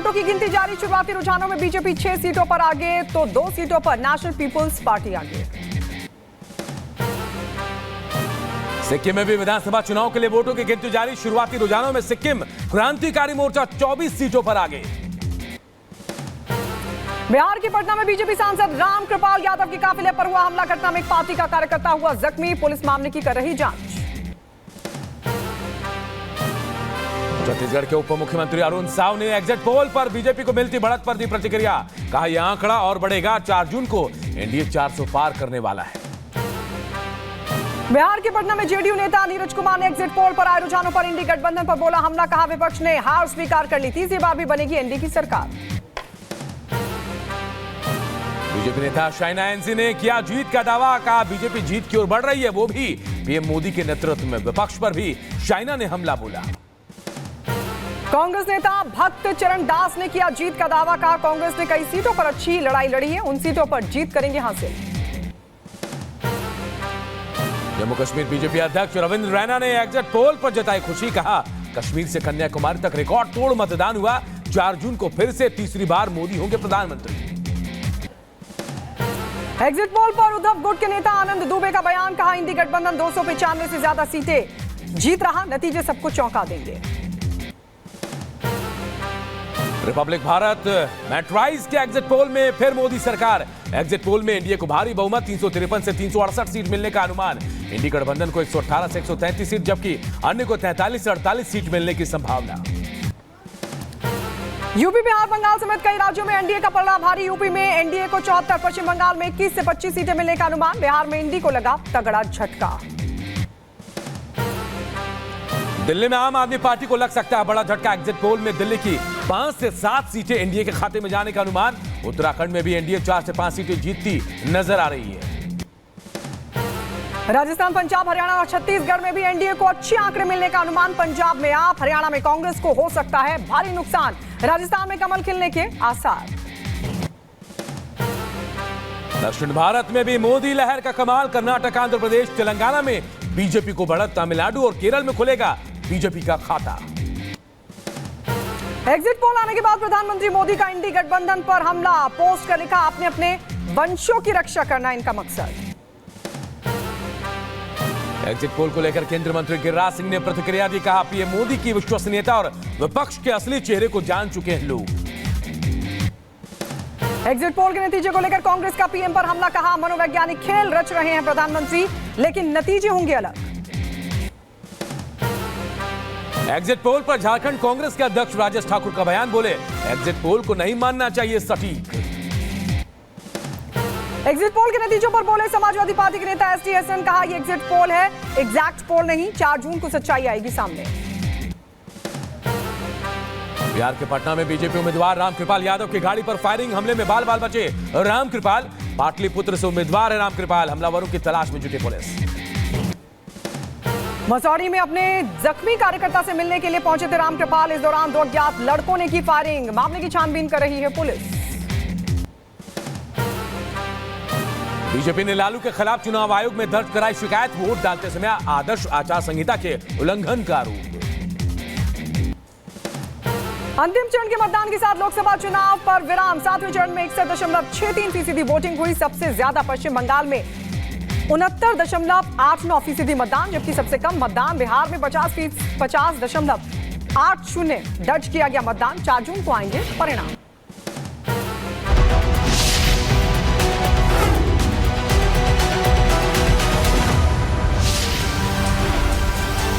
वोटों की गिनती जारी। शुरुआती रुझानों में बीजेपी 6 सीटों पर आगे तो 2 सीटों पर नेशनल पीपुल्स पार्टी आगे। सिक्किम में भी विधानसभा चुनाव के लिए वोटों की गिनती जारी। शुरुआती रुझानों में सिक्किम क्रांतिकारी मोर्चा 24 सीटों पर आगे। बिहार के पटना में बीजेपी सांसद रामकृपाल यादव के काफिले पर हुआ हमला। घटना में एक पार्टी का कार्यकर्ता हुआ जख्मी। पुलिस मामले की कर रही जांच। छत्तीसगढ़ के उप मुख्यमंत्री अरुण साव ने एग्जिट पोल पर बीजेपी को मिलती बढ़त पर दी प्रतिक्रिया। कहा यह आंकड़ा और बढ़ेगा। 4 जून को एनडीए 400 पार करने वाला है। बिहार के पटना में जेडीयू नेता नीरज कुमार ने एग्जिट पोल पर आए रुझानों पर इंडी गठबंधन पर बोला हमला। कहा विपक्ष ने हार स्वीकार कर ली। तीसरी बार भी बनेगी एनडीए की सरकार। बीजेपी नेता शाइना एनसी ने किया जीत का दावा। कहा बीजेपी जीत की ओर बढ़ रही है, वो भी पीएम मोदी के नेतृत्व में। विपक्ष पर भी शाइना ने हमला बोला। कांग्रेस नेता भक्त चरण दास ने किया जीत का दावा। कहा कांग्रेस ने कई सीटों पर अच्छी लड़ाई लड़ी है, उन सीटों पर जीत करेंगे हासिल। जम्मू कश्मीर बीजेपी अध्यक्ष रविंद्र रैना ने एग्जिट पोल पर जताई खुशी। कहा कश्मीर से कन्याकुमारी तक रिकॉर्ड तोड़ मतदान हुआ। 4 जून को फिर से तीसरी बार मोदी होंगे प्रधानमंत्री। एग्जिट पोल पर उद्धव गुट के नेता आनंद दुबे का बयान। कहा इंडी गठबंधन 295 से ज्यादा सीटें जीत रहा, नतीजे सबको चौंका देंगे। रिपब्लिक भारत मैट्राइज के एग्जिट पोल में फिर मोदी सरकार। एग्जिट पोल में एनडीए को भारी बहुमत 353 से 368 सीट मिलने का अनुमान। इंडी गठबंधन को 118 से 133 सीट, जबकि अन्य को 43 से 48 सीट मिलने की संभावना। यूपी, बिहार, बंगाल समेत कई राज्यों में एनडीए का पलड़ा भारी। यूपी में एनडीए को 74, पश्चिम बंगाल में 21 से 25 सीटें मिलने का अनुमान। बिहार में इंडी को लगा तगड़ा झटका। दिल्ली में आम आदमी पार्टी को लग सकता है बड़ा झटका। एग्जिट पोल में दिल्ली की 5 से 7 सीटें एनडीए के खाते में जाने का अनुमान। उत्तराखंड में भी एनडीए 4 से 5 सीटें जीतती नजर आ रही है। राजस्थान, पंजाब, हरियाणा और छत्तीसगढ़ में भी एनडीए को अच्छे आंकड़े मिलने का अनुमान। पंजाब में आप, हरियाणा में कांग्रेस को हो सकता है भारी नुकसान। राजस्थान में कमल खिलने के आसार। दक्षिण भारत में भी मोदी लहर का कमाल। कर्नाटक, आंध्र प्रदेश, तेलंगाना में बीजेपी को बढ़त। तमिलनाडु और केरल में खुलेगा बीजेपी का खाता। एग्जिट पोल आने के बाद प्रधानमंत्री मोदी का इंडी गठबंधन पर हमला। पोस्ट कर लिखा अपने अपने वंशों की रक्षा करना इनका मकसद। एग्जिट पोल को लेकर केंद्रीय मंत्री गिरिराज सिंह ने प्रतिक्रिया दी। कहा पीएम मोदी की विश्वसनीयता और विपक्ष के असली चेहरे को जान चुके हैं लोग। एग्जिट पोल के नतीजे को लेकर कांग्रेस का पीएम पर हमला। कहा मनोवैज्ञानिक खेल रच रहे हैं प्रधानमंत्री, लेकिन नतीजे होंगे अलग। एग्जिट पोल पर झारखंड कांग्रेस के अध्यक्ष राजेश ठाकुर का बयान। बोले एग्जिट पोल को नहीं मानना चाहिए सटीक। एग्जिट पोल के नतीजों पर बोले समाजवादी पार्टी के नेता एसटी हसन। कहा ये एग्जिट पोल है, एग्जैक्ट पोल नहीं। 4 जून को सच्चाई आएगी सामने। बिहार के पटना में बीजेपी उम्मीदवार रामकृपाल यादव की गाड़ी पर फायरिंग। हमले में बाल बाल बचे रामकृपाल। पाटलिपुत्र से उम्मीदवार है रामकृपाल। हमलावरों की तलाश में जुटी पुलिस। मसौड़ी में अपने जख्मी कार्यकर्ता से मिलने के लिए पहुंचे थे रामकृपाल। इस दौरान 2 अज्ञात लड़कों ने की फायरिंग। मामले की छानबीन कर रही है पुलिस। बीजेपी ने लालू के खिलाफ चुनाव आयोग में दर्ज कराई शिकायत। वोट डालते समय आदर्श आचार संहिता के उल्लंघन का आरोप। अंतिम चरण के मतदान के साथ लोकसभा चुनाव पर विराम। 7वें चरण में 61.63% वोटिंग हुई। सबसे ज्यादा पश्चिम बंगाल में 69.89% मतदान, जबकि सबसे कम मतदान बिहार में 50.80 दर्ज किया गया मतदान। 4 जून को आएंगे परिणाम।